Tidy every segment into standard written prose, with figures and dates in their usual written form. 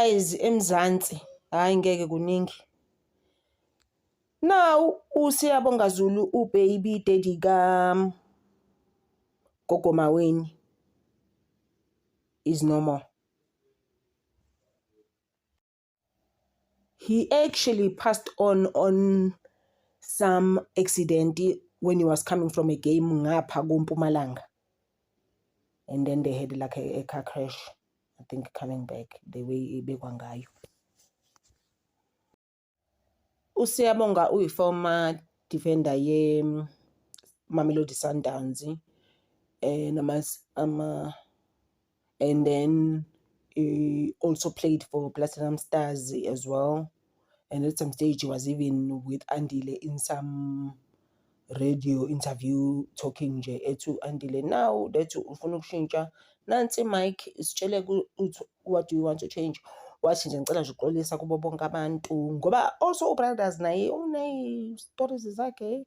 guys eMzansi hayi ngeke kuningi. Now uSiyabonga Zulu ubaby daddy ka Gogo Maweni is no more. He actually passed on some accident when he was coming from a game ngapha kuMpumalanga. And then they had like a car crash. I think coming back the way ibekwa ngayo. uSiyabonga uyi-former defender Mamelodi Sundowns and then he also played for Platinum Stars as well. And at some stage he was even with Andile in some radio interview talking nje to Andile. Now that ufuna ukushintsha nansi Mike isitshele what do you want to change? Wathi nje ngicela nje ukuxolisa kubo bonke abantu ngoba also uBrothers naye une stories zakhe.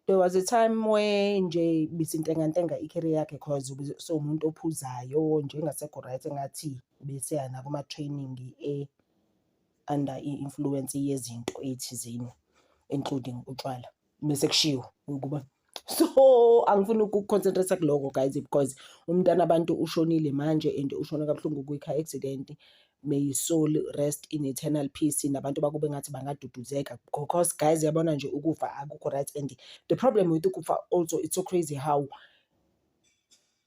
There was a time where nje bisintenga i-career yakhe cause so umuntu ophuzayo nje engasekho right engathi bese yana kuma training under influence yezinto ethizini including utshwala bese kushiwo ukuba so angifuni ukuconcentrate kuloko guys because umntana abantu ushonile manje and ushona kabuhlungu kwi-car accident. May his soul rest in eternal peace. Nabantu bakube ngathi bangaduduzeka because guys yabona nje ukufa akukho right. And the problem with ukufa also, it's so crazy how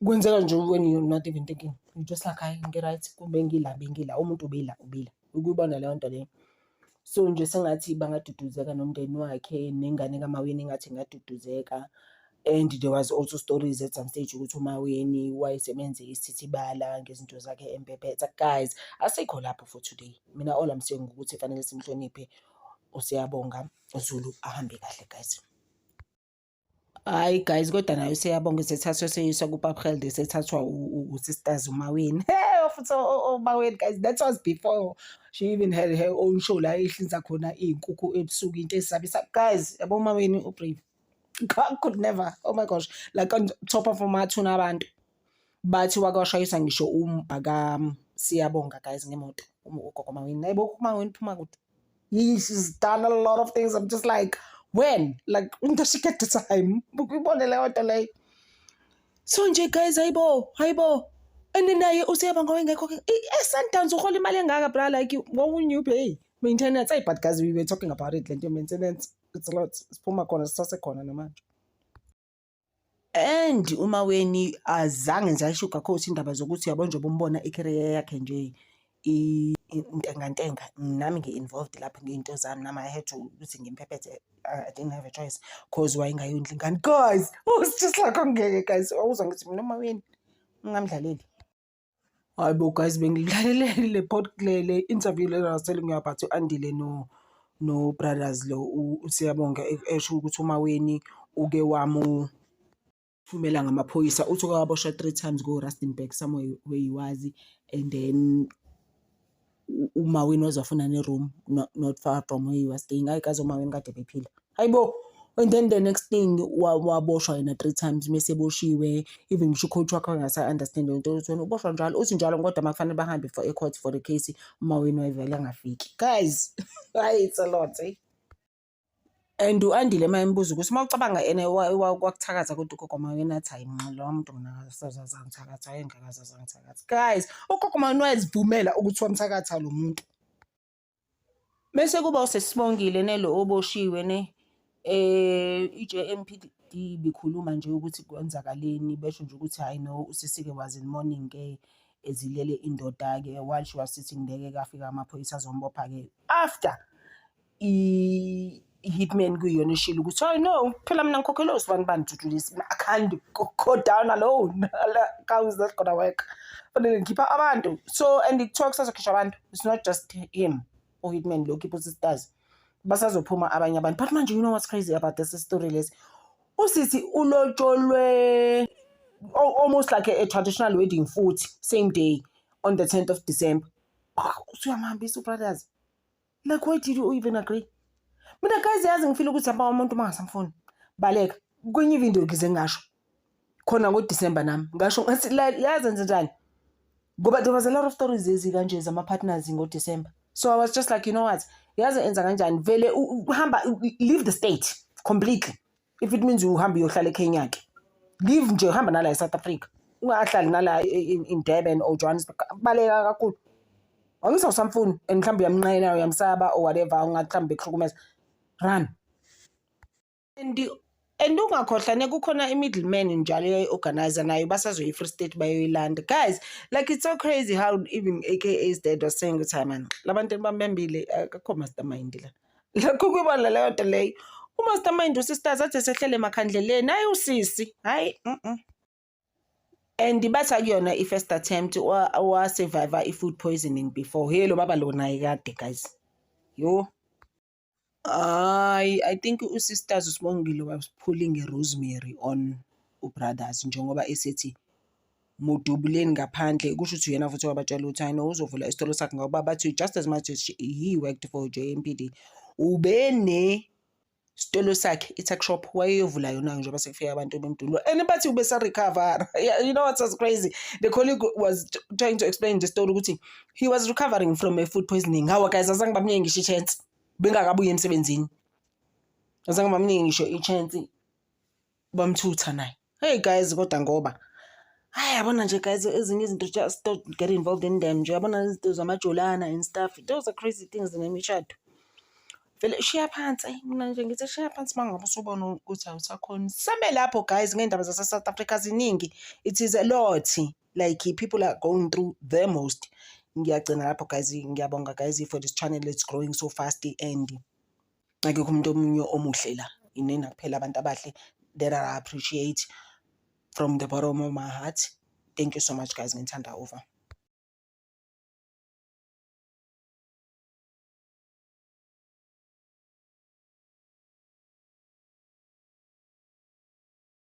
kwenzeka nje when you're not even thinking, you just like hayi ngi-right kumbe ngila umuntu ubila ukuyibona leyo nto leyo. So nje sengathi bangaduduzeka nomndeni wakhe nengane kaMaweni ngathi ngaduduzeka. And there was also stories at some stage ukuthi uMaweni wayesebenze isithibala ngezinto zakhe empephetha. Guys, asikho lapho for today. Mina all I'm saying ukuthi fanele simhloniphe uSiyabonga Zulu ahambe kahle guys. Hayi guys, kodwa nayo uSiyabonga sethathwa seyiswa kuPapgelde sethathwa uSisters uMaweni. Hey futhi uMaweni guys, that was before she even had her own show la ihlinza khona izinkukhu ebusuku into esabisa. Guys, yabo uMaweni ubrave. God could never, oh my gosh, like on top of umathuna abantu bathi wakashayisa ngisho umbhaka Siyabonga guys ngemoto ugogo Maweni. Hayibo uMaweni phuma kude. She's done a lot of things. I'm just like, when? Like, when does she get the time? Ukubone leyo nto leyo. So nje guys, hayibo. And then naye uSiyabonga wengekho eSundowns uhola imali engaka bra, like what will you pay? Maintenance, but guys, we were talking about it, like maintenance, it's a lot. Siphuma khona sisasekhona namanje. And uMaweni azange nje ayishuka khosi indaba zokuthi yabo nje bombona icareer yakhe nje intenga nami ngi-involved lapho ngeinto zami nami I had to ukuthi ngimphephethe. I didn't have a choice cause wayengayondla ingane. Guys, was just like angeke guys awuzwa ngithi mina uMaweni ngingamdlaleli. Hayibo guys, bengidlalele le interview le I was telling you about Andile no Brothers lo uSiyabonga esho ukuthi uMaweni uke wamufumela ngamaphoyisa uthi kwaboshwa 3 times go Rustenburg somewhere where he was. And then uMaweni wazofuna ne room not far from where he was staying. Hayi kaze uMaweni kade bephila. Hayibo. And then the next thing waboshwa yena 3 times mase boshiwe. Even ngisho coach wakhe ngasa understand into ukuthi uboshwa njalo uthi njalo kodwa makufanele bahambe for a court for the case. uMaweni wayevele angafiki. Guys, it's a lot, eh? And uAndile mayembuza ukuthi mawucabanga ene wakuthakaza kodwa ugogo Maweni athi hayi lo muntu mina sazangithakatha engakazazangithakatha. Guys, ugogo Maweni wayezivumela ukuthi wamthakatha lo muntu. Bese kuba usesibongile nelo oboshiwe ne iJMPD bikhuluma nje ukuthi kwenzakaleni besho nje ukuthi hayi no usisike was in morning ke ezilele indoda ke while she was sitting there ke afika amaphoyisa azombopha ke after hitman kuyona eshilo ukuthi hayi no phela mina ngikhokhela usibani Judulisi I can't go down alone. How is that gonna work? Fanele ngikhipha abantu. So and it talks azokhishwa abantu. It's not just him or hitman lo keep sisters. Basazophuma abanye abantu. But manje you know what's crazy about this story lesi? Usisi ulotsholwe almost like a traditional wedding futhi same day on the 10th of December. Usuyamhambisa uBrothers. Like why did you even agree? Mina guys yazi ngifila ukuthi aba umuntu mangasamfuni. Baleka kwenye video ngize ngasho. Khona ngoDecember nami ngasho ngathi yazi njani? But there was a lot of stories ezikanje zama-partners ngo-December. So I was just like, you know what? Yazi enza kanjani vele uhamba leave the state completely. If it means uhambe uyohlala eKenya ke. Leave nje uhamba nala eSouth Africa. Ungahlali nala in Durban or Johannesburg. Baleka kakhulu. Angisawusamfuni and mhlawumbe uyamnqena uyamsaba or whatever ungathi mhlawumbe ekuhlukumeza. Run. And ungakhohlane kukhona i-middleman njalo eyayi-organizer nayo basazoyi-Free State bayoyilanda. Guys, like it's so crazy how even AKA's dad was saying ukuthi man labantu bambembile akakho mastermind la. Lokho kuyibona leyo nto leyo. Umastermind usisters athi sehlele emakhandleleni hayi usisi hayi and bathi akuyona i-first attempt wa-survive i-food poisoning before. Hello baba lona ikade guys. Yo. I think uSisters uSibongile was pulling a rosemary on uBrothers njengoba esethi mudubuleni ngaphandle kusho ukuthi uyena futhi wabatshela ukuthi I know uzovula isitolo sakhe ngoba bathi just as much as he worked for JMPD ubene isitolo sakhe i-tuck shop wayeyovula yona njengoba sekufika abantu bemdulo and bathi ube sa recover. You know what's crazy, the colleague was trying to explain the story ukuthi he was recovering from a food poisoning. Hawa guys azange bamnike ngisho i-chance bengakabuye emsebenzini. Azange bamnike ngisho i-chance bamthutha naye. Hey guys kodwa ngoba hayi yabona nje guys ezinye izinto just don't get involved in them nje yabona izinto zamajolana and stuff. Those are crazy things nemishado. Vele shiya phansi mina nje ngithi shiya phansi mangabe usubona ukuthi awusakhona. Same lapho guys ngendaba zase South Africa ziningi. It is a lot like people are going through the most. Ngiyagcina lapho guys, ngiyabonga guys for this channel, it's growing so fast and akekho umuntu omunye omuhle la inena kuphela abantu abahle that I appreciate from the bottom of my heart. Thank you so much guys, ngithanda over.